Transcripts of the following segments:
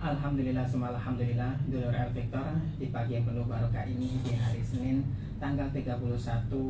Alhamdulillah, semua alhamdulillah. Dulur El Victor, di pagi yang penuh barokah ini, di hari Senin tanggal 31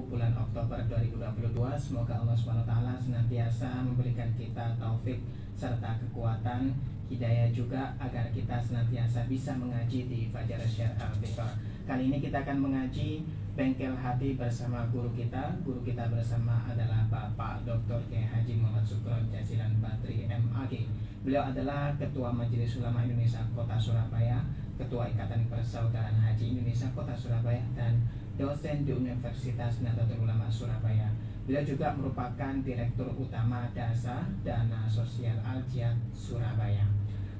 bulan Oktober 2022, semoga Allah SWT senantiasa memberikan kita taufik serta kekuatan, hidayah juga, agar kita senantiasa bisa mengaji di Fajar Syekh El Victor. Kali ini kita akan mengaji Bengkel Hati bersama guru kita. Guru kita bersama adalah Bapak Dr. Kiai Haji Muhammad Sukron Jasilan Badri MAG. Beliau adalah Ketua Majelis Ulama Indonesia Kota Surabaya, Ketua Ikatan Persaudaraan Haji Indonesia Kota Surabaya, dan dosen di Universitas Nahdlatul Ulama Surabaya. Beliau juga merupakan Direktur Utama DASA Dana Sosial Al-Jihad Surabaya.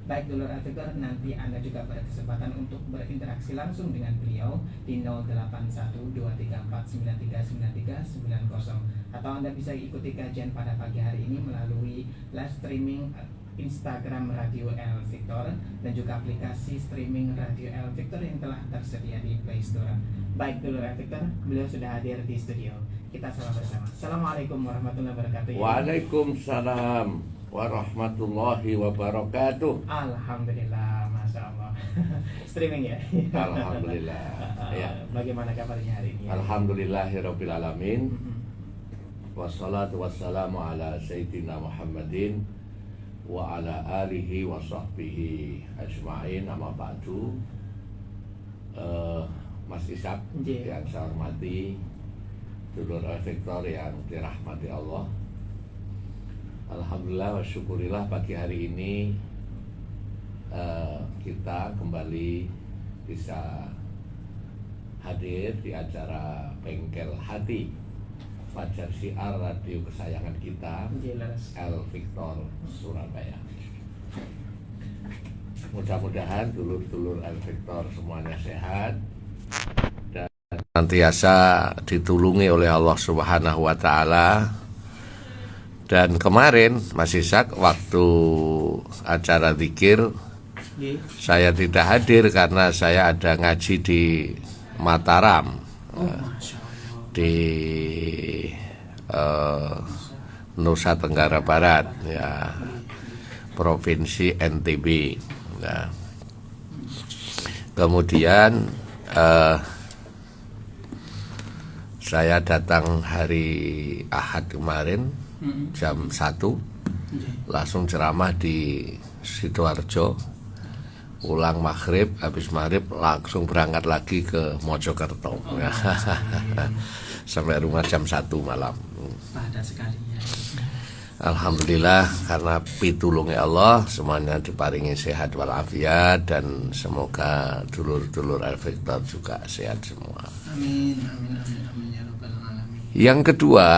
Baik dulur El Victor, nanti Anda juga berkesempatan untuk berinteraksi langsung dengan beliau di 081234939390, atau Anda bisa ikuti kajian pada pagi hari ini melalui live streaming Instagram Radio El Victor dan juga aplikasi streaming Radio El Victor yang telah tersedia di Play Store. Baik dulur El Victor, beliau sudah hadir di studio. Kita salam bersama. Assalamualaikum warahmatullahi wabarakatuh. Waalaikumsalam warahmatullahi wabarakatuh. Alhamdulillah, masya Allah. Streaming ya. Alhamdulillah. Ya. Bagaimana kabarnya hari ini? Alhamdulillahirabbil alamin. Wassalatu wassalamu ala sayyidina Muhammadin wa ala alihi wa sahbihi ajma'in. Amma ba'du. Mas Ishak yang saya hormati, dulur El Victor yang dirahmati Allah. Alhamdulillah wa syukurillah, pagi hari ini kita kembali bisa hadir di acara Bengkel Hati Fajar Syiar radio kesayangan kita, El Victor Surabaya. Mudah-mudahan dulur-dulur El Victor semuanya sehat dan senantiasa ditulungi oleh Allah Subhanahu wa Ta'ala. Dan kemarin Mas Ishak waktu acara zikir saya tidak hadir karena saya ada ngaji di Mataram, di Nusa Tenggara Barat, ya, Provinsi NTB. Ya. Kemudian saya datang hari Ahad kemarin jam 1, langsung ceramah di Sidoarjo, pulang maghrib, habis maghrib langsung berangkat lagi ke Mojokerto. Sampai rumah jam 1 malam. Padat sekali ya. Alhamdulillah, karena pitulungi Allah semuanya diparingi sehat walafiat, dan semoga dulur-dulur El Victor juga sehat semua. Amin, amin, amin, amin ya rabbal alamin. Yang kedua,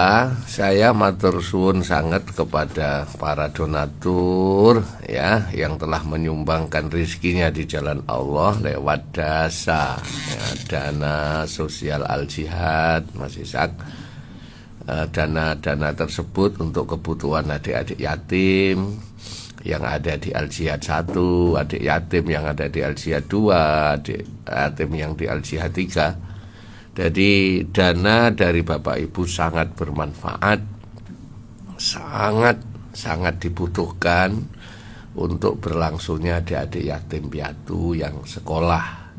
saya matur suwun sangat kepada para donatur ya yang telah menyumbangkan rezekinya di jalan Allah lewat DASA, ya, Dana Sosial Al-Jihad, Mas Ishak. Dana-dana tersebut untuk kebutuhan adik-adik yatim yang ada di Al-Jihad 1, adik yatim yang ada di Al-Jihad 2, adik yatim yang di Al-Jihad 3. Jadi dana dari Bapak Ibu sangat bermanfaat, sangat dibutuhkan untuk berlangsungnya adik-adik yatim piatu yang sekolah,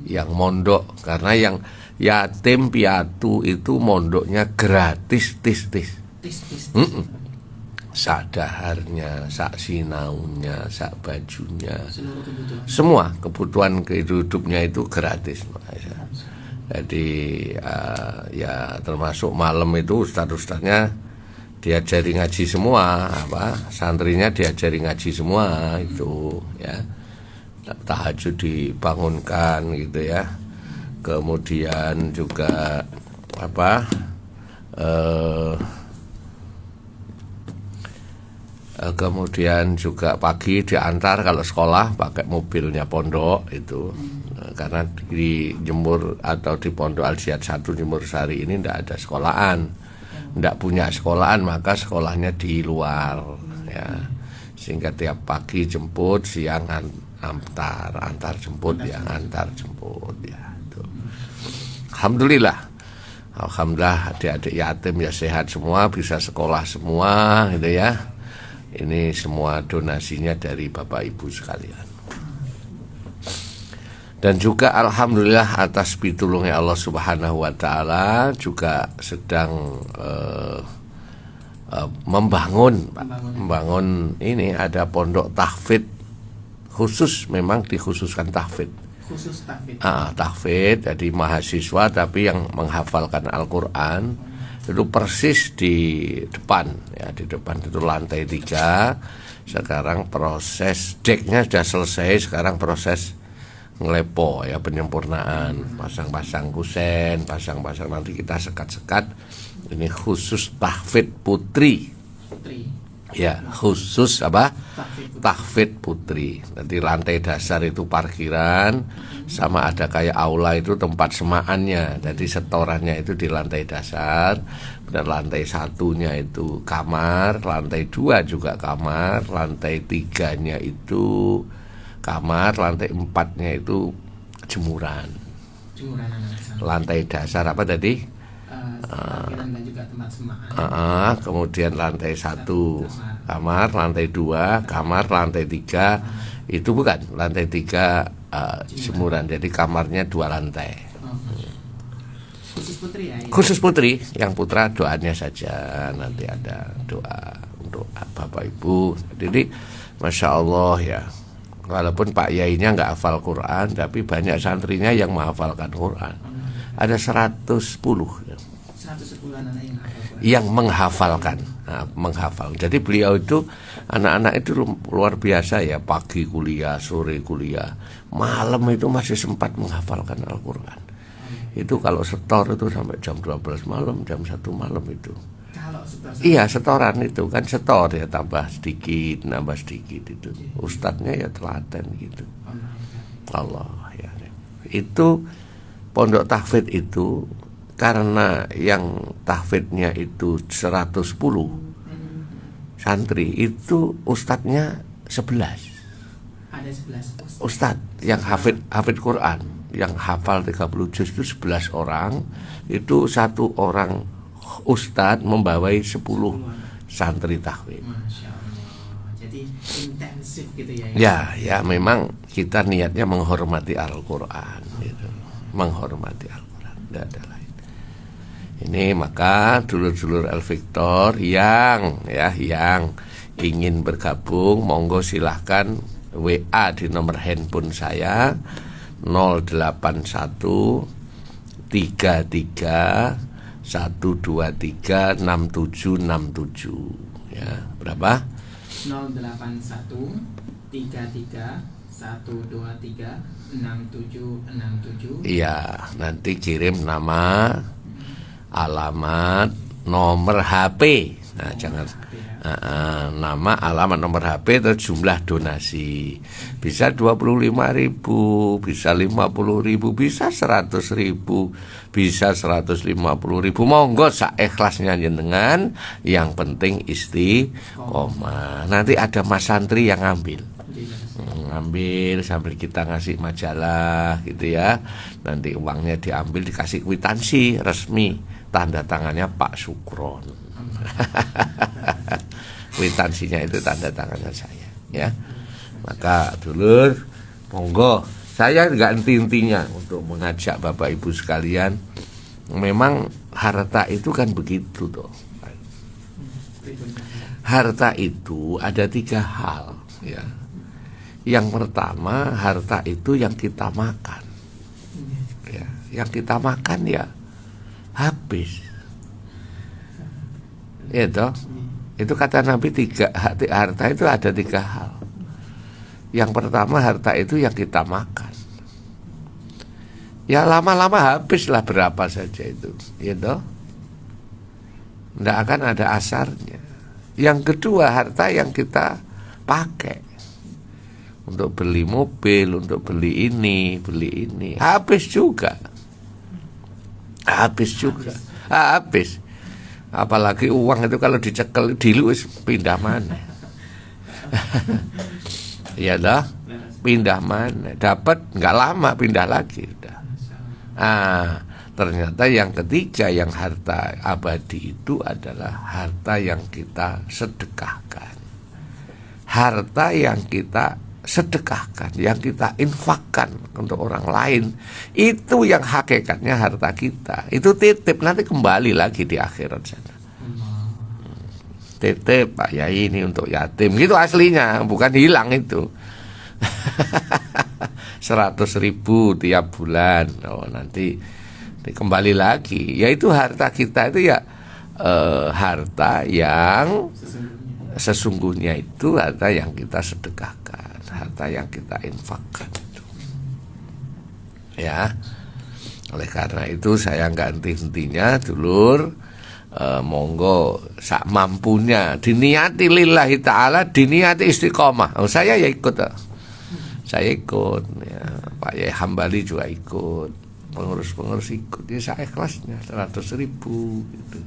yang mondok. Karena yang yatim piatu itu mondoknya gratis, sak daharnya, sak sinaunya, sak bajunya, semua kebutuhan hidupnya itu gratis. Jadi ya termasuk malam itu ustadz-ustadznya diajari ngaji semua, santrinya diajari ngaji semua itu ya. Tahajud dibangunkan gitu ya. Kemudian juga kemudian juga pagi diantar kalau sekolah pakai mobilnya pondok itu. Karena di Jemur atau di Pondok Al-Jihad 1 Jemur Sari ini tidak ada sekolahan, tidak punya sekolahan, maka sekolahnya di luar ya. Sehingga tiap pagi jemput, siang antar jemput ya, antar jemput ya. Alhamdulillah adik-adik yatim ya sehat semua, bisa sekolah semua gitu ya. Ini semua donasinya dari Bapak Ibu sekalian. Dan juga alhamdulillah atas pitulungnya Allah Subhanahu wa taala juga sedang membangun ini, ada pondok tahfidz khusus, memang dikhususkan tahfidz. Khusus tahfidz. Tahfidz, jadi mahasiswa tapi yang menghafalkan Al-Qur'an itu persis di depan ya, di depan itu lantai 3. Sekarang proses deknya sudah selesai, sekarang proses ngelepo ya, penyempurnaan, pasang-pasang kusen, pasang-pasang, nanti kita sekat-sekat. Ini khusus tahfidz putri. Ya, khusus apa? Tahfidz putri. Nanti lantai dasar itu parkiran, sama ada kayak aula itu tempat semaannya. Jadi setorannya itu di lantai dasar. Dan lantai 1-nya itu kamar, lantai 2 juga kamar, lantai 3-nya itu kamar, lantai 4-nya itu jemuran. Lantai dasar apa tadi? Dan juga tempat semaan. Kemudian lantai 1 kamar, lantai 2 kamar, lantai 3 itu bukan, lantai 3 jemuran. Jadi kamarnya 2 lantai. Khusus putri ya? Khusus putri, yang putra doanya saja, nanti ada doa untuk Bapak Ibu. Jadi Masya Allah ya, walaupun Pak Yainya nggak hafal Quran, tapi banyak santrinya yang menghafalkan Quran. Ada 110 ya. 110 anak yang menghafalkan. Menghafal. Jadi beliau itu, anak-anak itu luar biasa ya, pagi kuliah, sore kuliah, malam itu masih sempat menghafalkan Al-Quran. Itu kalau setor itu sampai jam 12 malam, jam 1 malam itu. Iya, setoran itu kan setor ya, tambah sedikit, nambah sedikit itu. Ustadznya ya telaten gitu. Allah ya. Itu pondok tahfidz itu karena yang tahfidznya itu 110 santri, itu ustadznya 11. Ada 11 ustadz yang hafidz Quran, yang hafal 30 juz itu 11 orang. Itu 1 orang ustadz membawai 10 santri tahfidz. Masya Allah. Jadi intensif gitu ya. Ya memang kita niatnya menghormati Al-Quran gitu. Menghormati Al-Quran, tidak ada lain. Ini maka dulur-dulur El Victor yang ingin bergabung, monggo silahkan WA di nomor handphone saya 081 33 123 6767 ya. Berapa? 081 33 123 6767. Iya, nanti kirim nama, alamat, nomor HP. Nah, jangan nama, alamat, nomor HP, terus jumlah donasi. Bisa 25.000, bisa 50.000, bisa 100.000, bisa 150.000. Monggo sak ikhlasnya jenengan, yang penting istiqomah. Nanti ada Mas santri yang ngambil sambil kita ngasih majalah gitu ya. Nanti uangnya diambil, dikasih kwitansi resmi, tanda tangannya Pak Sukron. Kwitansinya itu tanda tangannya saya ya. Maka dulur, monggo, saya nggak henti-hentinya untuk mengajak Bapak Ibu sekalian. Memang harta itu kan begitu toh. Harta itu ada 3 hal ya. Yang pertama, harta itu yang kita makan ya. Yang kita makan ya habis ya toh. Itu kata Nabi, harta itu ada 3 hal. Yang pertama, harta itu yang kita makan. Ya lama-lama habislah, berapa saja itu ya toh. Tidak akan ada asarnya. Yang kedua, harta yang kita pakai untuk beli mobil, untuk beli ini, habis juga. Habis. Apalagi uang itu kalau dicekel dulu pindah mana? Ya dah, pindah mana? Dapat nggak lama pindah lagi udah. Ternyata yang ketiga, yang harta abadi itu adalah harta yang kita sedekahkan, harta yang kita sedekahkan, yang kita infakkan untuk orang lain, itu yang hakikatnya harta kita. Itu titip, nanti kembali lagi di akhirat sana. Titip Pak Yai ini untuk yatim, gitu aslinya, bukan hilang itu. 100.000 tiap bulan. Oh, nanti kembali lagi. Ya itu harta kita itu ya harta yang sesungguhnya itu harta yang kita sedekahkan, harta yang kita infakkan itu. Ya. Oleh karena itu saya nggak henti-hentinya, dulur, monggo sak mampunya diniati lillahi ta'ala, diniati istiqomah. Oh, saya ya ikut. Saya ikut ya. Pak Yai Hambali juga ikut, pengurus-pengurus ikut. Ya saya ikhlasnya 100.000 gitu.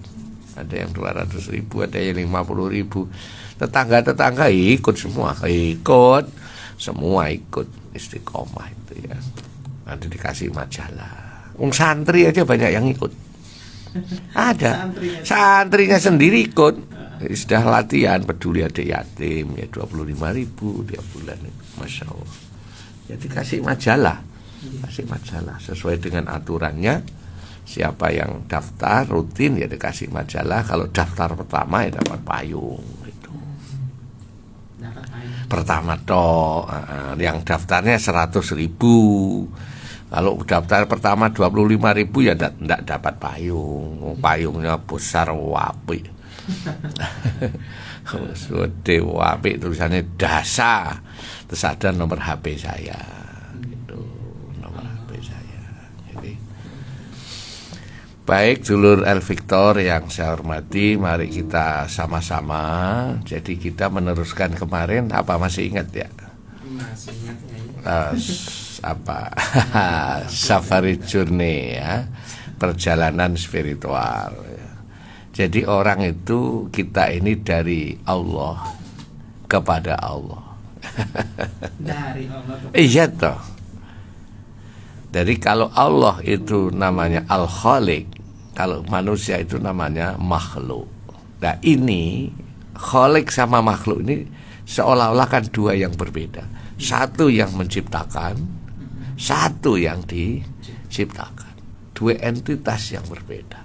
Ada yang 200.000, ada yang 50.000. Tetangga-tetangga ikut semua, semua ikut istiqomah itu ya. Nanti dikasih majalah. Santri aja banyak yang ikut. Ada santrinya sendiri ikut. Sudah latihan peduli ada yatim ya, 25.000 tiap bulan. Masya Allah. Jadi kasih majalah sesuai dengan aturannya. Siapa yang daftar rutin ya dikasih majalah. Kalau daftar pertama ya dapat payung gitu. Pertama toh, yang daftarnya 100.000. Kalau daftar pertama 25.000 ya tidak dapat payung. Payungnya besar wapi. Gede wapi, tulisannya dasa. Terus ada nomor HP saya. Gitu, nomor HP saya. Jadi baik dulur El Victor yang saya hormati, mari kita sama-sama. Jadi kita meneruskan kemarin apa, masih ingat ya? Masih ingat ya. Apa safari journey ya, perjalanan spiritual ya. Jadi orang itu, kita ini dari Allah kepada Allah. Dari Allah Iya toh. Jadi kalau Allah itu namanya Al-Khaliq, kalau manusia itu namanya makhluk. Nah ini Khaliq sama makhluk ini seolah-olah kan dua yang berbeda. Satu yang menciptakan, satu yang diciptakan. Dua entitas yang berbeda,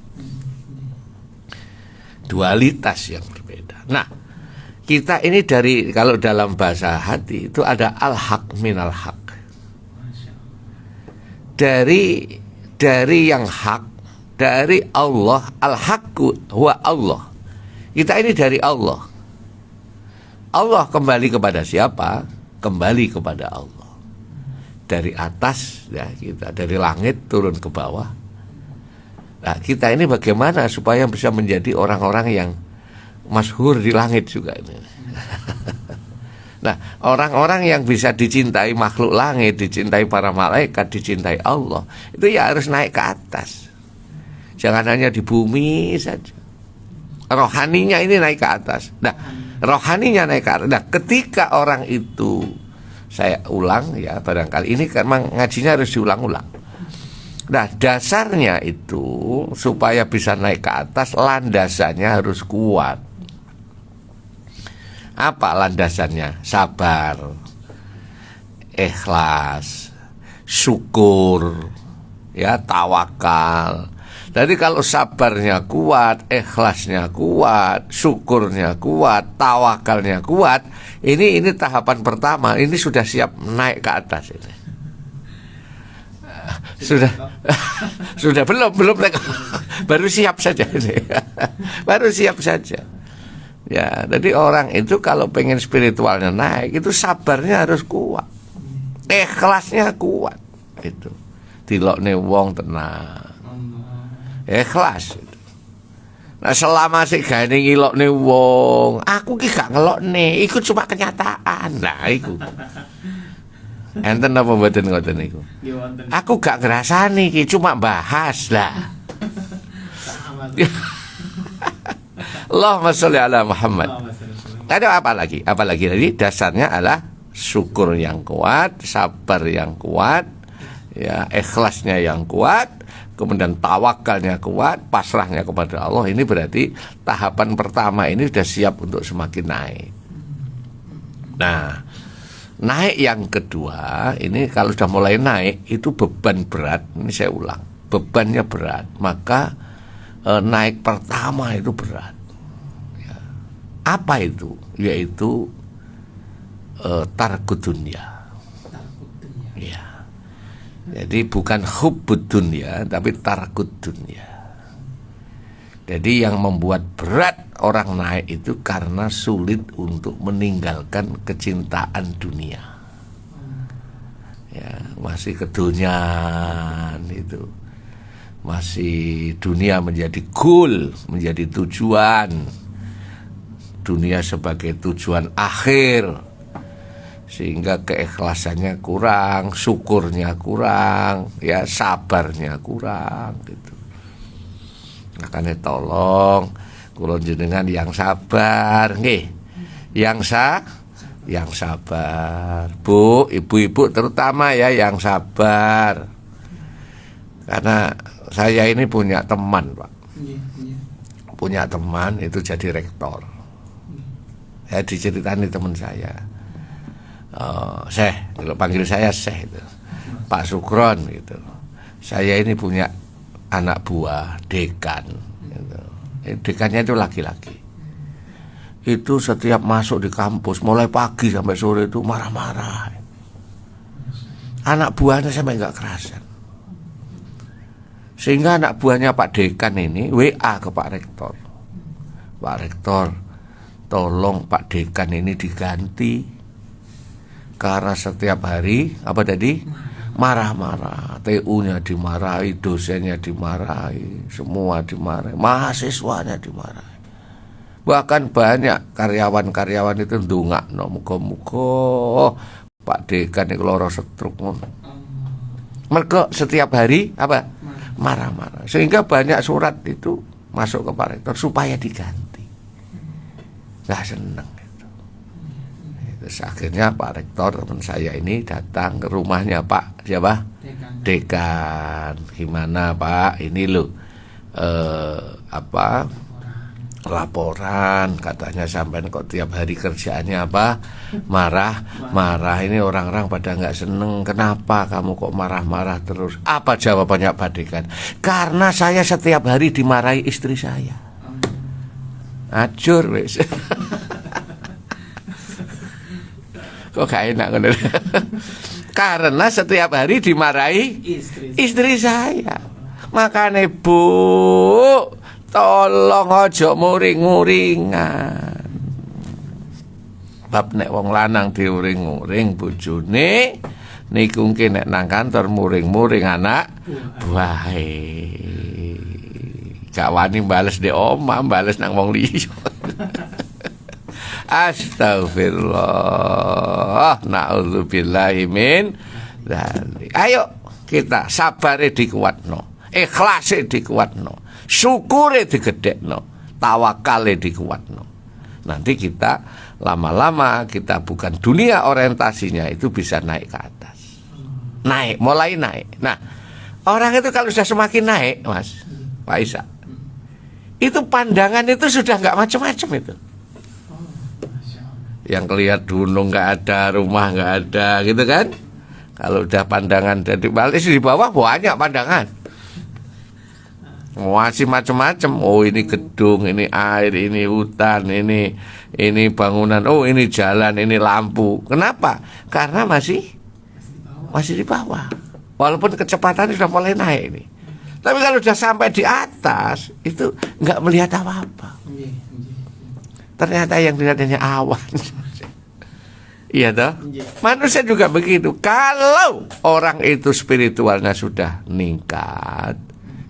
dualitas yang berbeda. Nah, kita ini dari, kalau dalam bahasa hati itu ada al-haq minal haq. Dari yang hak, dari Allah, al-haqqu huwa Allah. Kita ini dari Allah. Allah kembali kepada siapa? Kembali kepada Allah. Dari atas ya, kita dari langit turun ke bawah. Nah, kita ini bagaimana supaya bisa menjadi orang-orang yang masyhur di langit juga ini. Nah, orang-orang yang bisa dicintai makhluk langit, dicintai para malaikat, dicintai Allah, itu ya harus naik ke atas. Jangan hanya di bumi saja. Rohaninya ini naik ke atas. Nah, rohaninya naik ke atas. Nah, ketika orang itu, saya ulang ya, barangkali ini karena ngajinya harus diulang-ulang. Nah, dasarnya itu supaya bisa naik ke atas, landasannya harus kuat. Apa landasannya? Sabar, ikhlas, syukur, ya, tawakal. Jadi kalau sabarnya kuat, ikhlasnya kuat, syukurnya kuat, tawakalnya kuat, ini tahapan pertama. Ini sudah siap naik ke atas ini. Sudah belum baru siap saja ini. Baru siap saja. Ya, jadi orang itu kalau pengen spiritualnya naik, itu sabarnya harus kuat, ikhlasnya kuat, itu dilokne wong tenang, ikhlas. Nah, selama sih gak ngilokne wong, aku ki gak ngelokne, iku cuma kenyataan. Nah, iku enten apa mboten ngoten niku? Aku gak ngrasani ki, cuma bahas lah. Allahumma sholli ala Muhammad. Ada apa lagi? Apalagi tadi dasarnya adalah syukur yang kuat, sabar yang kuat, ya, ikhlasnya yang kuat, kemudian tawakalnya kuat, pasrahnya kepada Allah. Ini berarti tahapan pertama ini sudah siap untuk semakin naik. Nah, naik yang kedua, ini kalau sudah mulai naik itu beban berat. Ini saya ulang, bebannya berat, maka naik pertama itu berat. Ya. Apa itu? Yaitu tarkud dunya. Ya. Jadi bukan hubbud dunya, tapi tarkud dunya. Jadi yang membuat berat orang naik itu karena sulit untuk meninggalkan kecintaan dunia. Ya, masih keduniaan itu. Masih dunia menjadi goal, menjadi tujuan. Dunia sebagai tujuan akhir. Sehingga keikhlasannya kurang, syukurnya kurang, ya sabarnya kurang gitu. Makanya tolong kula jenengan yang sabar nggih. Yang sabar. Bu, ibu-ibu terutama ya yang sabar. Karena saya ini punya teman, Pak. Punya teman itu jadi rektor. Saya diceritani teman saya. Syekh, kalau panggil saya Syekh itu. Pak Sukron gitu. Saya ini punya anak buah dekan gitu. Dekannya itu laki-laki. Itu setiap masuk di kampus mulai pagi sampai sore itu marah-marah. Anak buahnya sampai nggak kerasan. Sehingga anak buahnya Pak Dekan ini WA ke Pak Rektor. Pak Rektor, tolong Pak Dekan ini diganti. Karena setiap hari apa tadi? Marah-marah, TU-nya dimarahi, dosennya dimarahi, semua dimarahi, mahasiswanya dimarahi. Bahkan banyak karyawan-karyawan itu ndongakno muga-muga Pak Dekan iki lara stroke ngono. Mergo setiap hari apa? Marah-marah. Sehingga banyak surat itu masuk ke Pak Rektor supaya diganti. Nggak seneng. Terus akhirnya Pak Rektor teman saya ini datang ke rumahnya Pak siapa? Dekan. Gimana Pak? Ini loh laporan katanya sampean kok tiap hari kerjaannya apa? Marah. Ini orang-orang pada nggak seneng. Kenapa kamu kok marah-marah terus? Apa jawabannya Pak Dekan? Karena saya setiap hari dimarahi istri saya. Ajur wes. Kok gak enak kan? Karena setiap hari dimarahi istri saya. Makanya Bu, tolong ojo muring-muringan. Bab nek wong lanang diuring-uring bojone niku nek nang kantor muring-muring anak buahe. Gak wani bales di omah, bales nang wong liya. Astagfirullah, na'udzubillahi min dzalik. Ayo kita sabare dikuatno, ikhlase dikuatno, syukure digedhekno, tawakale dikuatno. Nanti kita lama-lama kita bukan dunia orientasinya itu bisa naik ke atas. Naik, mulai naik. Nah, orang itu kalau sudah semakin naik, Mas, Pak Isa, itu pandangan itu sudah nggak macam-macam itu. Yang kelihatan gunung nggak ada, rumah nggak ada, gitu kan? Kalau udah pandangan dari balik di bawah banyak pandangan, masih macam-macam. Oh ini gedung, ini air, ini hutan, ini bangunan, oh ini jalan, ini lampu. Kenapa? Karena masih di bawah. Walaupun kecepatannya sudah mulai naik ini. Tapi kalau sudah sampai di atas itu nggak melihat apa-apa. Ternyata yang dilihatnya awan. Iya toh? Manusia juga begitu. Kalau orang itu spiritualnya sudah meningkat,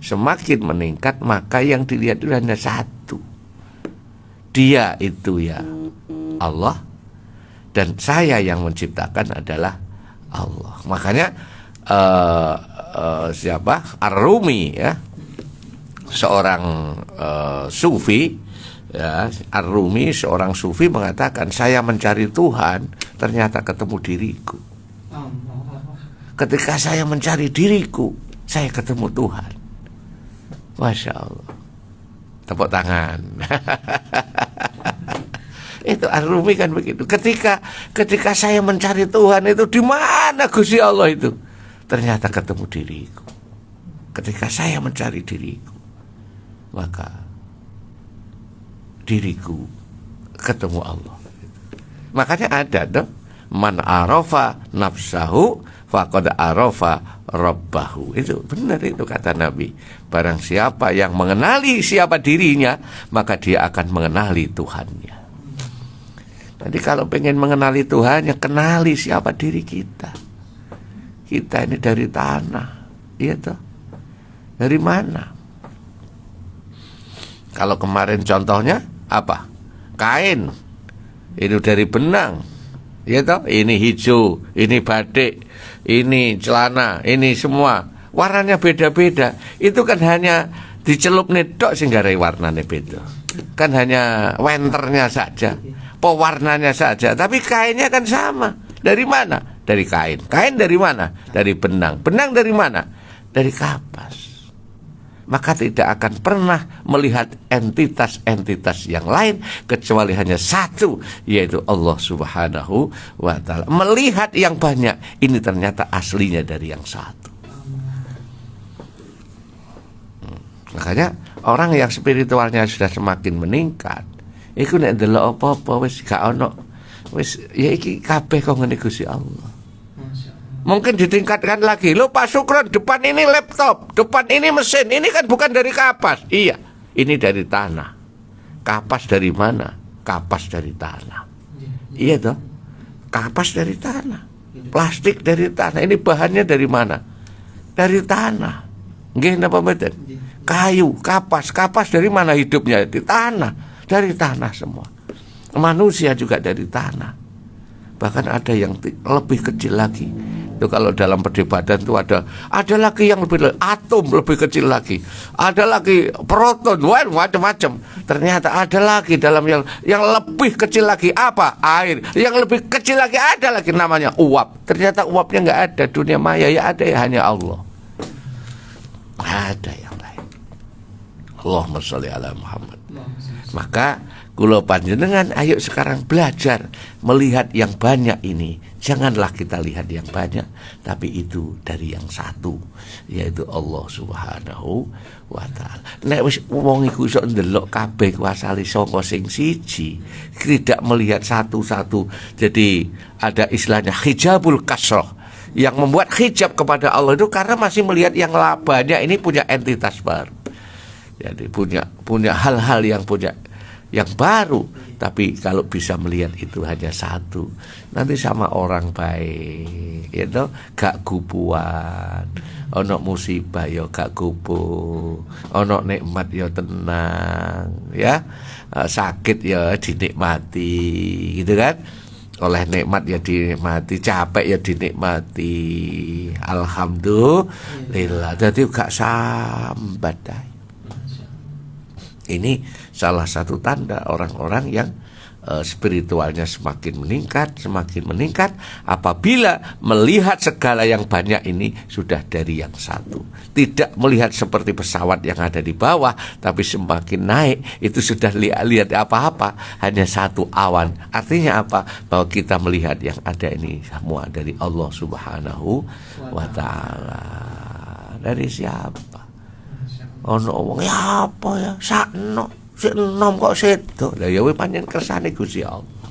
semakin meningkat, maka yang dilihat itu hanya satu. Dia itu ya Allah, dan saya yang menciptakan adalah Allah. Makanya siapa? Ar-Rumi ya, seorang sufi. Ya, Ar-Rumi seorang sufi mengatakan, saya mencari Tuhan, ternyata ketemu diriku. Ketika saya mencari diriku, saya ketemu Tuhan. Masya Allah. Tepuk tangan. Itu Ar-Rumi kan begitu. Ketika saya mencari Tuhan itu di mana Gusti Allah itu? Ternyata ketemu diriku. Ketika saya mencari diriku, maka diriku ketemu Allah. Makanya ada tuh, man arafa nafsahu faqad arafa rabbahu. Itu benar, itu kata Nabi. Barang siapa yang mengenali siapa dirinya, maka dia akan mengenali Tuhannya. Jadi kalau pengen mengenali Tuhan, ya kenali siapa diri kita. Kita ini dari tanah, iya toh? Dari mana? Kalau kemarin contohnya apa? Kain. Ini dari benang, iya toh? Ini hijau, ini batik, ini celana, ini semua warnanya beda-beda. Itu kan hanya dicelup nedok sehingga warnanya beda. Kan hanya wenternya saja, pewarnanya saja. Tapi kainnya kan sama. Dari mana? Dari kain. Kain dari mana? Dari benang. Benang dari mana? Dari kapas. Maka tidak akan pernah melihat entitas-entitas yang lain kecuali hanya satu, yaitu Allah Subhanahu wa ta'ala. Melihat yang banyak, ini ternyata aslinya dari yang satu. Makanya orang yang spiritualnya sudah semakin meningkat, iku nek ndelok apa-apa wis gak ono, wis ya iki kabeh kok ngene Gusti Allah. Mungkin ditingkatkan lagi. Lo Pak Sukron, depan ini laptop, depan ini mesin, ini kan bukan dari kapas. Iya, ini dari tanah. Kapas dari mana? Kapas dari tanah. Iya toh, kapas dari tanah, plastik dari tanah. Ini bahannya dari mana? Dari tanah. Nggih napa mboten? Kayu, kapas dari mana hidupnya? Di tanah, dari tanah semua. Manusia juga dari tanah. Bahkan ada yang lebih kecil lagi. Itu kalau dalam perdebatan itu ada lagi yang lebih, atom lebih kecil lagi, ada lagi proton, wah macam-macam. Ternyata ada lagi dalam yang lebih kecil lagi, apa? Air. Yang lebih kecil lagi ada lagi namanya uap. Ternyata uapnya nggak ada, dunia maya ya ada, ya hanya Allah. Ada yang lain. Allahumma sholli ala Muhammad. Maka kula panjenengan ayo sekarang belajar melihat yang banyak ini. Janganlah kita lihat yang banyak, tapi itu dari yang satu, yaitu Allah Subhanahu wa ta'ala. Nek wis wong iku iso ndelok kabeh asale saka sing siji, tidak melihat satu-satu. Jadi ada istilahnya hijabul kasroh, yang membuat hijab kepada Allah itu karena masih melihat yang banyak ini punya entitas baru. Jadi punya hal-hal yang baru. Tapi kalau bisa melihat itu hanya satu, nanti sama orang baik, itu gak gupuan. Ono musibah ya gak gupu, ono nikmat ya tenang, ya sakit ya dinikmati, gitu kan? Oleh nikmat ya dinikmati, capek ya dinikmati. Alhamdulillah. Jadi gak sambat. Ini salah satu tanda orang-orang yang spiritualnya semakin meningkat apabila melihat segala yang banyak ini sudah dari yang satu. Tidak melihat seperti pesawat yang ada di bawah, tapi semakin naik itu sudah lihat apa-apa, hanya satu awan. Artinya apa? Bahwa kita melihat yang ada ini semua dari Allah Subhanahu wa ta'ala. Dari siapa? Ono wong ya apa ya sakno sik enom kok sedo. Lah ya kuwi pancen kersane Gusti Allah.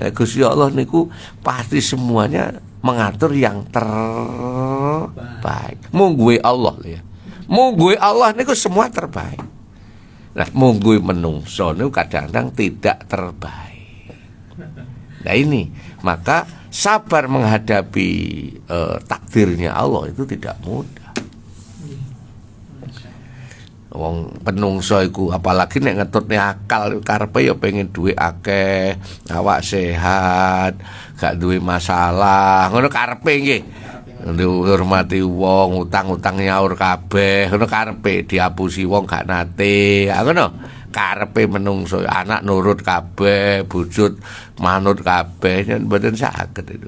Nah, Gusti Allah niku pasti semuanya mengatur yang terbaik. Mungguhe Allah ya. Mungguhe Allah niku semua terbaik. Nah, mungguhe menungso niku kadang-kadang tidak terbaik. Nah ini, maka sabar menghadapi takdirnya Allah itu tidak mudah. Wong penungso iku apalagi nek ngetutne akal karepe ya pengen duwe akeh, awak sehat, gak duwe masalah, ngono karepe nggih. Hormati wong, utang-utang nyaur kabeh, ngono karepe diapusi wong gak nate, ngono. Karepe menungso anak nurut kabeh, bujut manut kabeh, yen mboten saged itu.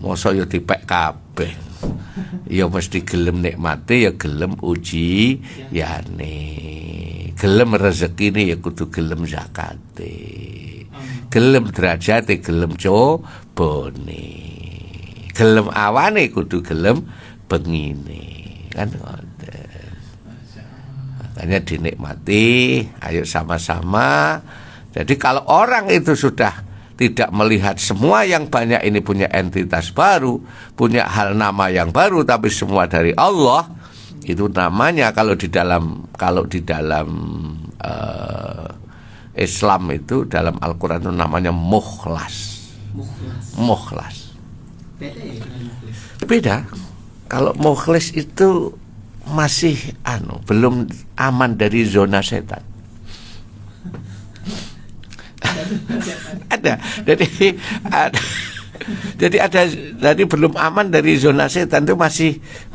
Mosok ya dipek kabeh. Ya mesti gelem nikmati, ya gelem uji yane, gelem rezekine ya kudu gelem zakate. gelem derajate, gelem cobane. Gelem awane kudu gelem bengine. Kan ngoten. Makanya dinikmati, ayo sama-sama. Jadi kalau orang itu sudah tidak melihat semua yang banyak ini punya entitas baru, punya hal nama yang baru, tapi semua dari Allah, itu namanya kalau di dalam Islam itu, dalam Al-Quran itu namanya mukhlas. Mukhlas. Beda. Kalau mukhlis itu masih belum aman dari zona setan. Ada. Jadi belum aman dari zona setan itu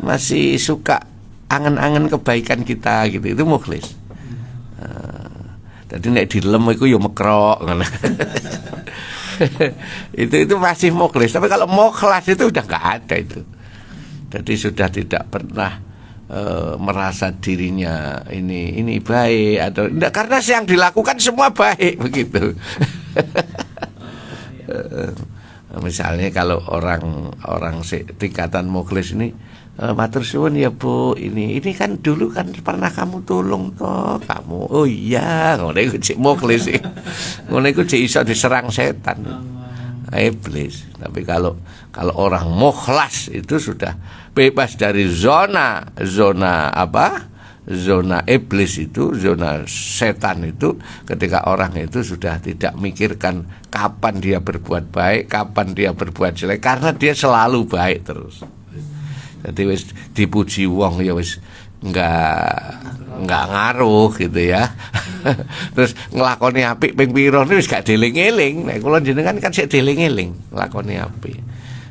masih suka angen-angen kebaikan kita gitu. Itu mukhlis. Jadi nek dilem iku ya mekrok ngono. itu masih mukhlis. Tapi kalau mukhlas itu udah enggak ada itu. Jadi sudah tidak pernah merasa dirinya ini baik atau enggak, karena yang dilakukan semua baik begitu. Misalnya kalau orang tingkatan mukhlis ini, matur suwun ya Bu, ini kan dulu kan pernah kamu tolong toh kamu. Oh iya, ngono iku cek mukhlis. Ngono iku cek iso diserang setan. Iblis. Tapi kalau orang mukhlas itu sudah bebas dari zona iblis itu, zona setan itu. Ketika orang itu sudah tidak mikirkan kapan dia berbuat baik, kapan dia berbuat jelek, karena dia selalu baik terus. Jadi wis dipuji wong ya wis enggak ngaruh gitu ya. Terus nglakoni apik ping pira wis gak dieling-eling. Nek kula jenengan kan sik dieling-eling nglakoni apik.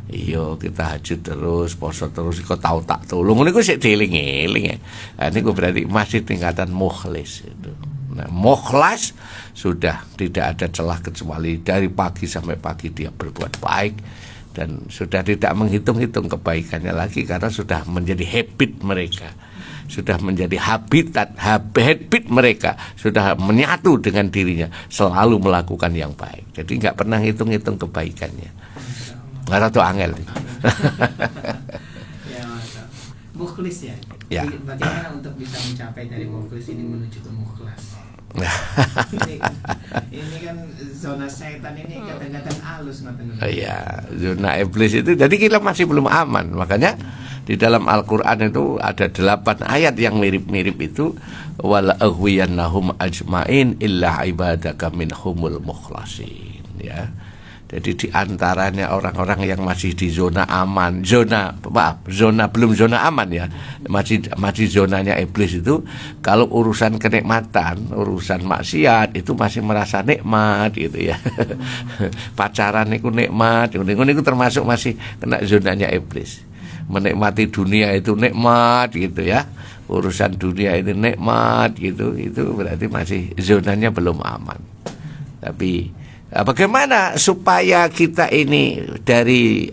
Iya, kita hajud terus, poso terus, kok tau tak tolong niku sik dieling-eling ya. Nah, niku berarti masih tingkatan mukhlis itu. Nah, mukhlas sudah tidak ada celah kecuali dari pagi sampai pagi dia berbuat baik. Dan sudah tidak menghitung-hitung kebaikannya lagi, karena sudah menjadi habit mereka, sudah menjadi habit mereka, sudah menyatu dengan dirinya, selalu melakukan yang baik. Jadi nggak pernah hitung-hitung kebaikannya. Nggak tahu angel. Ya, mukhlis ya. Ya. Bagaimana untuk bisa mencapai dari mukhlis ini menuju ke mukhlas? ini kan zona setan ini kadang-kadang halus iya, zona iblis itu. Jadi kita masih belum aman. Makanya di dalam Al-Quran itu ada 8 ayat yang mirip-mirip itu. Wala aghwiyannahum ajmain illa ibadaka minhumul mukhlasin, ya. Jadi di antaranya orang-orang yang masih di zona aman, belum zona aman ya, masih zonanya iblis itu. Kalau urusan kenikmatan, urusan maksiat itu masih merasa nikmat gitu ya. Pacaran itu nikmat, itu termasuk masih kena zonanya iblis. Menikmati dunia itu nikmat gitu ya. Urusan dunia itu nikmat gitu, itu berarti masih zonanya belum aman. Tapi bagaimana supaya kita ini dari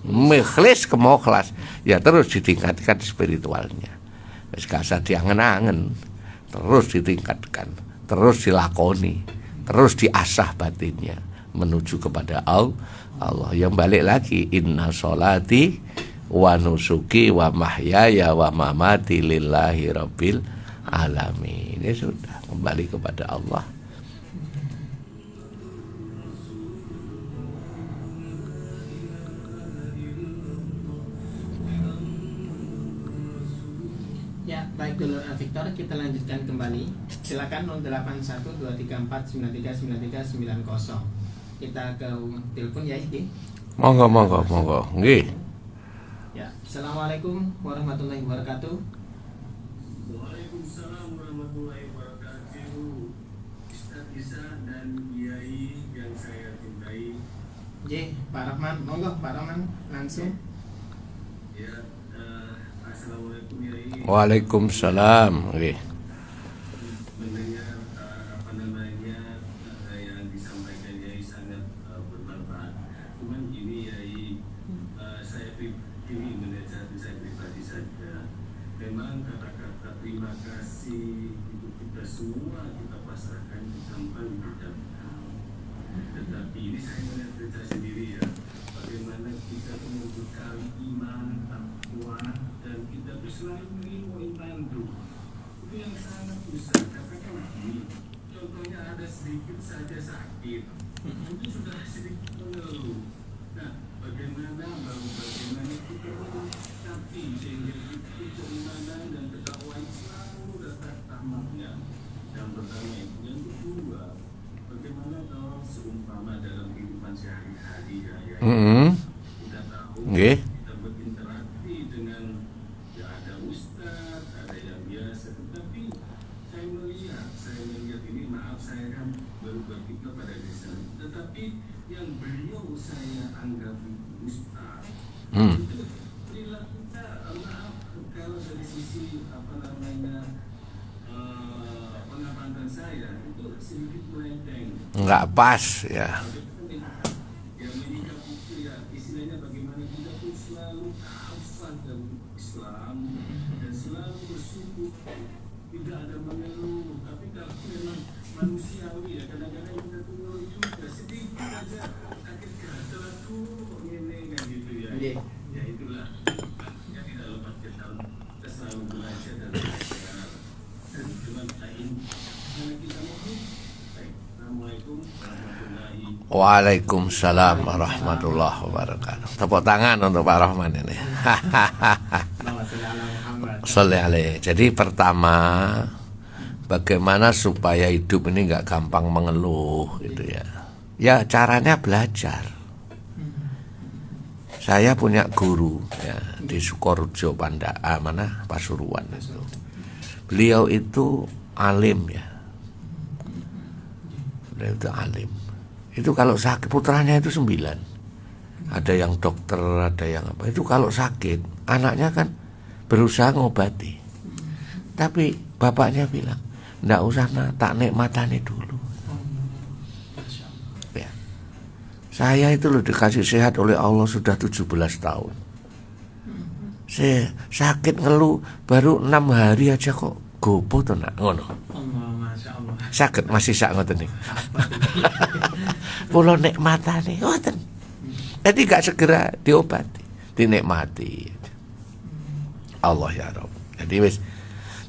mukhlis ke mukhlas, ya terus ditingkatkan spiritualnya. Wis kasar diangen-angen, terus ditingkatkan, terus dilakoni, terus diasah batinnya menuju kepada Allah. Yang balik lagi, inna sholati wa nusuki wa mahyaya wa mamati lillahi rabbil alamin. Ini sudah kembali kepada Allah. Ya, baik dulu Victor, kita lanjutkan kembali. Silakan 081234939390. Kita ke telepon ya, Iki. Monggo. Nggih. Ya, Assalamualaikum warahmatullahi wabarakatuh. Waalaikumsalam warahmatullahi wabarakatuh. Ustaz Isa dan Kiai yang saya cintai. Pak Rahman, monggo Pak Rahman langsung. Ya, assalamualaikum Kiai. Waalaikumsalam. Nggih. Mendengar yang disampaikan Kiai sangat bermanfaat. Cuman ini Kiai, saya pribadi saja. Memang kata-kata terima kasih itu kita semua kita pasrahkan di tempat di hadapan. Tetapi ini saya melihat cerita sendiri ya, bagaimana kita tuh membekali iman, takwa, dan kita tuh selalu menerima iman itu yang sangat besar. Katakan begini, contohnya ada sedikit saja sakit, itu sudah sedikit mengeluh. Nah, bagaimana kita menyikapi sehingga itu keimanan dan ketakwaan selalu datang tamatnya. Yang pertama itu, yang kedua, bagaimana kalau seumpama dalam kehidupan sehari-hari ya, kita tahu kita berinteraksi dengan ya ada ustadz, ada yang biasa, tetapi saya melihat ini, maaf saya kan baru berpikir pada desa, tetapi yang beliau saya anggap ustadz itu perilaku kita, maaf kalau dari sisi pengamatan saya itu sedikit melenceng, nggak pas ya. yang menikah itu ya istilahnya bagaimana kita tuh selalu hafal dan Islam dan selalu bersyukur, tidak ada mengeluh. Tapi kalau memang manusiawi ya, kadang-kadang kita tuh ngeluh juga sedikit aja sakit gatal tuh ini kan gitu ya. Ya itulah ya, tidak lepas kita selalu belajar dan belajar dan cuma karena kita mau. Baik, Assalamualaikum warahmatullahi wabarakatuh. Waalaikumsalam warahmatullahi wabarakatuh. Tepuk tangan untuk Pak Rahman ini. Sholli alaihi. Jadi pertama, bagaimana supaya hidup ini nggak gampang mengeluh gitu ya. Ya caranya belajar. Saya punya guru ya di Sukorejo Pasuruan itu. Beliau itu alim ya. Beliau itu alim. Itu kalau sakit, putranya itu 9. Ada yang dokter, ada yang apa. Itu kalau sakit, anaknya kan berusaha ngobati. Tapi bapaknya bilang, nggak usah tak nikmatane dulu. Ya. Saya itu loh dikasih sehat oleh Allah sudah 17 tahun. Saya sakit ngeluh baru 6 hari aja kok gopo to nak ngono. Sakit masih sak ngoten niku. Kula nikmatane ngoten. Jadi gak segera diobati, dinikmati. Allah ya Rabb. Jadi wis.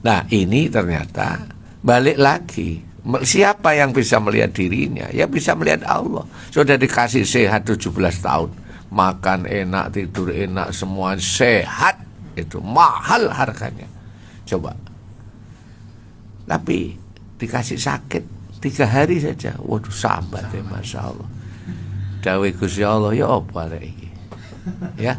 Nah, ini ternyata balik lagi. Siapa yang bisa melihat dirinya? Ya bisa melihat Allah. Sudah dikasih sehat 17 tahun. Makan enak, tidur enak, semua sehat. Itu mahal harganya. Coba. Tapi dikasih sakit 3 hari saja, waduh sambat ya, Masya Allah. Dawe Gusti Allah ya apa iki ya.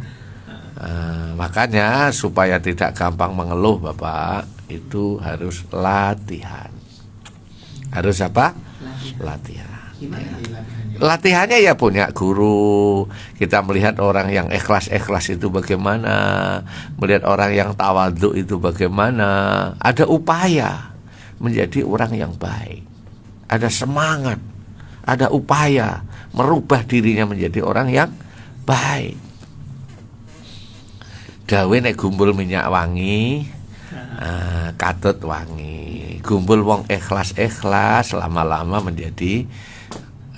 Makanya supaya tidak gampang mengeluh Bapak, itu harus latihan. Harus apa? Latihan. Latihannya ya punya guru. Kita melihat orang yang ikhlas itu bagaimana, melihat orang yang tawadhu itu bagaimana. Ada upaya menjadi orang yang baik, ada semangat, ada upaya merubah dirinya menjadi orang yang baik. Gawe nek gumbul minyak wangi, katut wangi. Gumbul wong ikhlas lama-lama menjadi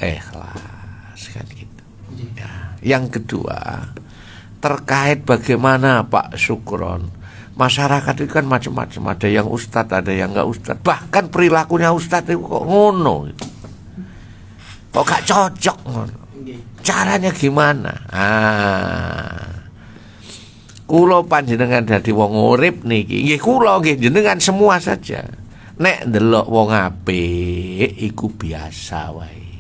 ikhlas kan gitu. Ya. Yang kedua, terkait bagaimana Pak Sukron. Masyarakat itu kan macam-macam, ada yang ustadz, ada yang enggak ustadz. Bahkan perilakunya ustadz itu kok ngono gitu. Kok gak cocok ngono. Caranya gimana? Kula panjenengan dadi wong urip niki. Nggih kula nggih jenengan semua saja. Nek ndelok wong apik iku biasa wae.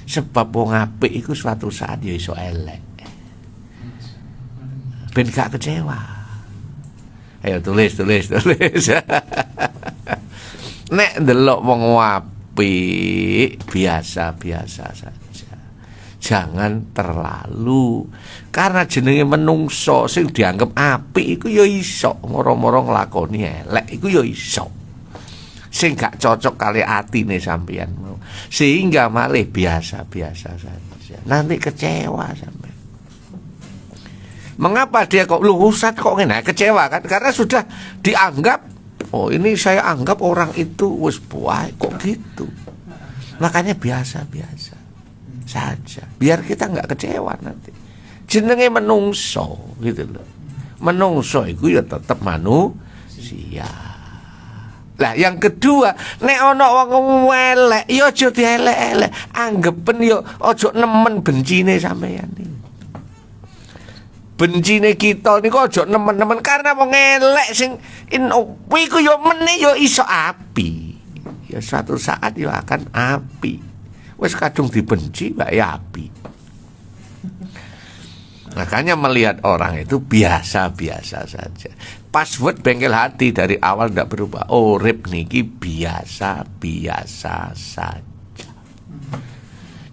Sebab wong apik iku suatu saat ya iso elek. Ben gak kecewa. Ayo tulis. Nek ndelok wong apik biasa-biasa saja. Jangan terlalu, karena jenenge menungso sing dianggap apik iku ya iso moro-moro nglakoni elek iku ya iso. Sing gak cocok kali atine sampeyan mau. Sehingga malih biasa-biasa saja. Nanti kecewa sampeyan. Mengapa dia kok lu Ustaz kok ngene kecewa kan? Karena sudah dianggap, oh ini saya anggap orang itu wis baik kok gitu. Makanya biasa-biasa saja, biar kita nggak kecewa nanti. Jenenge menungso gitu loh. Menungso itu ya tetap manusia. Lah yang kedua, nek ana wong elek ya aja dielek-elek, anggepen ya aja nemen bencine sampeyan iki. Bencine kita niku aja nemen-nemen karena wong elek sing iku ya meneh ya iso api. Ya suatu saat ya akan api. Wis kadung dibenci wae api. Makanya melihat orang itu biasa-biasa saja. Password bengkel hati dari awal tidak berubah. Urip niki biasa-biasa saja.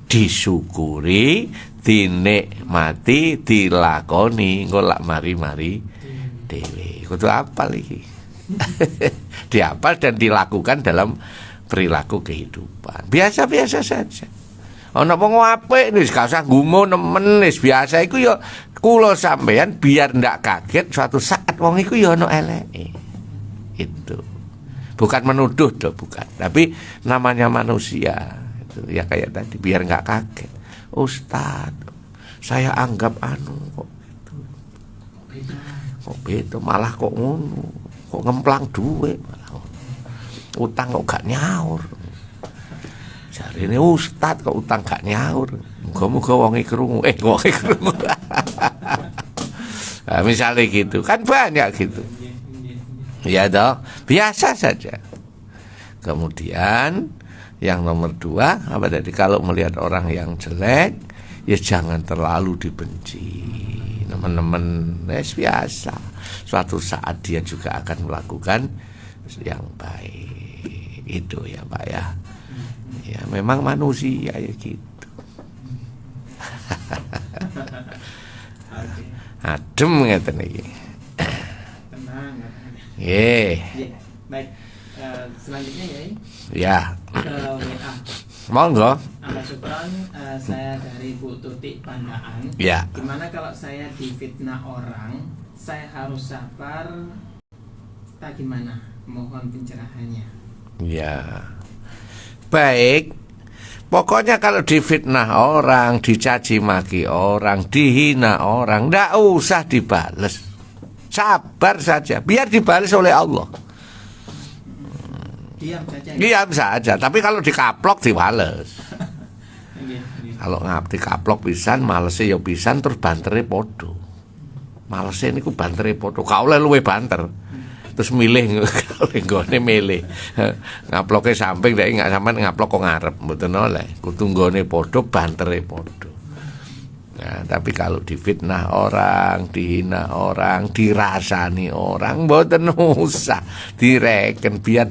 Disyukuri, dinikmati, dilakoni, ngolak mari-mari dewe. Kudu apal iki. Dihafal dan dilakukan dalam perilaku kehidupan. Biasa-biasa saja. Ana wong apik wis gak usah gumun nemen wis biasa iku ya kula sampean biar ndak kaget suatu saat wong iku ya ana eleke. Itu. Bukan menuduh doh, bukan. Tapi namanya manusia. Itu ya kayak tadi biar nggak kaget. Ustaz, saya anggap kok gitu. Kok beda malah kok ngono. Kok ngemplang duit malah. Utang kok gak nyaur. Jarine ustad kok utang gak nyaur. Muga-muga wonge krungu. Wonge krungu. Nah, misalnya gitu, kan banyak gitu. Ya toh, biasa saja. Kemudian yang nomor 2 apa tadi, kalau melihat orang yang jelek ya jangan terlalu dibenci. Teman-teman, biasa. Suatu saat dia juga akan melakukan yang baik. Itu ya Pak ya. Ya memang manusia ya gitu. Adem ngeten iki. Tenang. Nggih. Baik. Selanjutnya ya. Ya. Ke WA. Monggo. Amba Supron, saya dari Bu Tuti Pandaan. Ya. Gimana kalau saya difitnah orang, saya harus sabar? Tak gimana? Mohon pencerahannya. Ya. Baik. Pokoknya kalau difitnah orang, dicaci maki orang, dihina orang, ndak usah dibales. Sabar saja, biar dibales oleh Allah. Diam saja. Diam saja, tapi kalau dikaplok dibales. Kalau dikaplok pisan, malese ya pisan, terus bantere podo. Malese niku bantere podo, gak oleh luwe banter. Terus milih nggone milih. Ngaploke samping nek gak sampean ngaplok kok ngarep, mboten oleh. Kudu nggone padha bantere padha. Nah, tapi kalau difitnah orang, dihina orang, dirasani orang, mboten usah direken, biar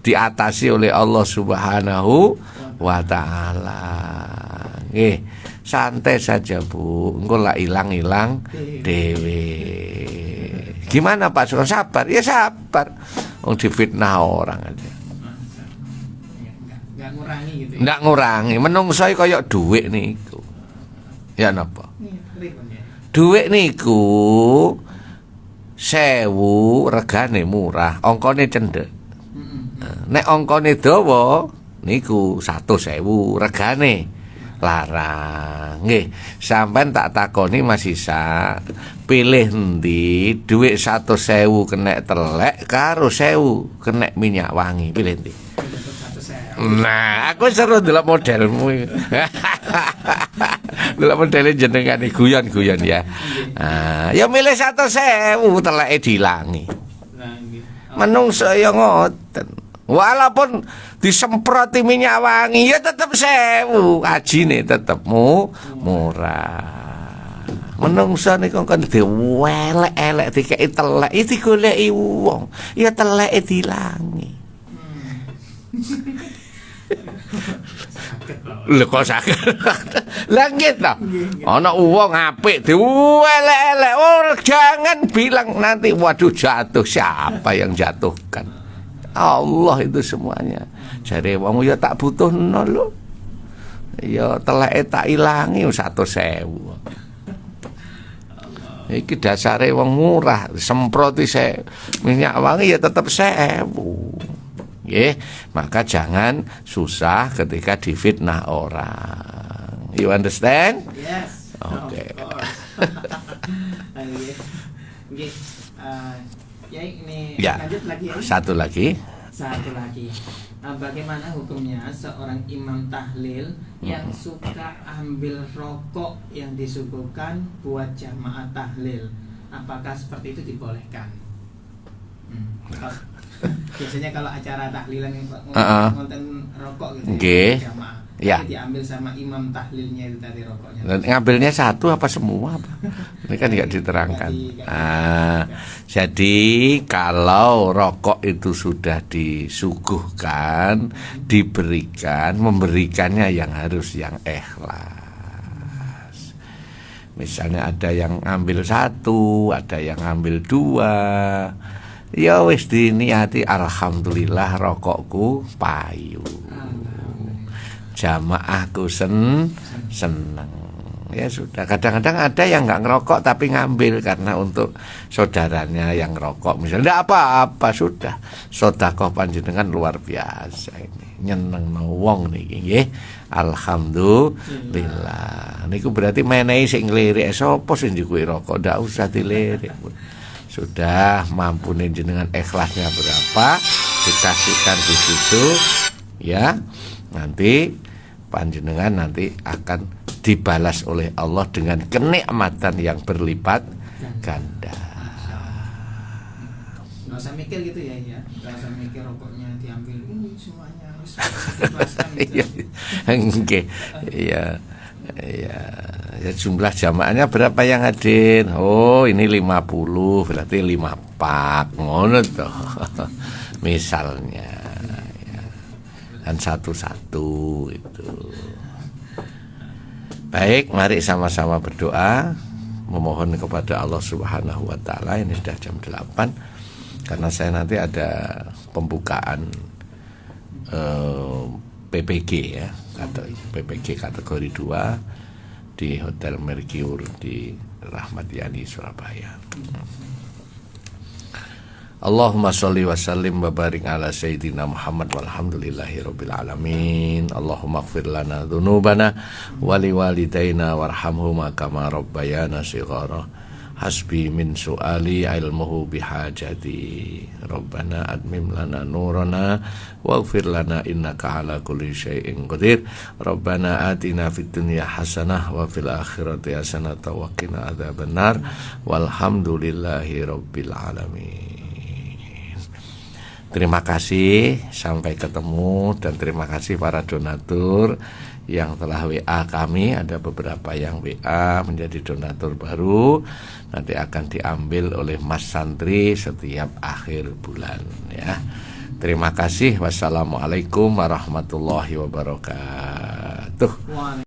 diatasi oleh Allah Subhanahu wa taala. Nggih, santai saja Bu, engko lak ilang-ilang dhewe. Gimana Pak Suron? Sabar, ya sabar. Wong difitnah orang aja. Enggak ngurangi gitu. Ndak ngurangi, menungso kaya dhuwit niku. Ya napa? Dhuwit niku 1000 regane murah, angkane cendhek. Nek angkane dawa niku 100.000 regane larang. Nggih, sampean tak takoni Mas Isa, pilih endi dhuwit 100.000 kena telek karo 1000 kena minyak wangi, pilih endi? Nah, aku seru ndelok modelmu. Ndelok modele jenengan guyon-guyon ya. Nah, ya milih 100.000 teleke dilangi. Menungso ya ngoten. Walaupun disemproti minyak wangi ya tetep 1000, ajine tetep murah. Menungso niku kon diwelek-elek dikeki telek, iki digoleki wong, ya teleke dilangi. Lho kok sakit. Lah nggih to. Ana wong apik diwelek-elek. Oh, jangan bilang nanti waduh jatuh, siapa yang jatuhkan? Allah itu semuanya. Jare wong ya tak butuhno lho. Ya teleke tak ilangi 100.000. Iki dasare wong murah, semproti minyak wangi ya tetep 1000. Nggih, maka jangan susah ketika difitnah orang. You understand? Yes. Oke. Of course. Nggih. Ya ini Ya. lanjut lagi ya. Satu lagi. Satu lagi. Bagaimana hukumnya seorang imam tahlil yang suka ambil rokok yang disuguhkan buat jamaah tahlil? Apakah seperti itu dibolehkan? Biasanya kalau acara tahlilan yang ngonten rokok gitu Nggih. ya, jamaah. Ya. Tapi diambil sama imam tahlilnya itu tadi rokoknya. Dan ngambilnya satu apa semua? Ini kan nggak diterangkan. Jadi kalau rokok itu sudah disuguhkan, diberikan, memberikannya yang harus yang ikhlas. Misalnya ada yang ambil satu, ada yang ambil dua. Ya wis diniati, alhamdulillah rokokku payu. Jamaahku seneng. Ya sudah, kadang-kadang ada yang nggak ngerokok tapi ngambil karena untuk saudaranya yang ngerokok misalnya. Nggak apa-apa, sudah. Sedekah panjenengan luar biasa ini. Nyeneng wong niki nggih. Alhamdulillah. Niku berarti menehi sing ngelirik sapa sing njukui rokok, ndak usah dilirik. Sudah, mampu jenengan ikhlasnya berapa dikasihkan di situ ya. Nanti panjenengan nanti akan dibalas oleh Allah dengan kenikmatan yang berlipat ganda. Nggak usah mikir gitu ya, nggak usah mikir rokoknya diambil semuanya harus Oke, iya. Ya, jumlah jamaahnya berapa yang hadir? Oh, ini 50, berarti 5 pak, ngono toh. Misalnya ya. Dan satu-satu itu. Baik, mari sama-sama berdoa memohon kepada Allah Subhanahu wa taala. Ini sudah jam 8 karena saya nanti ada pembukaan PPG ya, atau PPG kategori 2 di Hotel Mercure di Rahmat Yani Surabaya. Allahumma sholli wa sallim wa barik ala sayyidina Muhammad walhamdulillahi rabbil alamin. Allahumma ighfir lana dzunubana wa liwalidayna warhamhuma kama rabbayana shighara. Hasbi min su'ali ilmuhu bihajati. Rabbana admim lana nurana waghfir lana innaka ala kulli syai'in qadir. Rabbana atina fid dunya hasanah wa fil akhirati hasanah wa qina adzabannar. Walhamdulillahi rabbil alamin. Terima kasih, sampai ketemu, dan terima kasih para donatur yang telah WA kami. Ada beberapa yang WA menjadi donatur baru, nanti akan diambil oleh Mas Santri setiap akhir bulan ya. Terima kasih. Wassalamualaikum warahmatullahi wabarakatuh.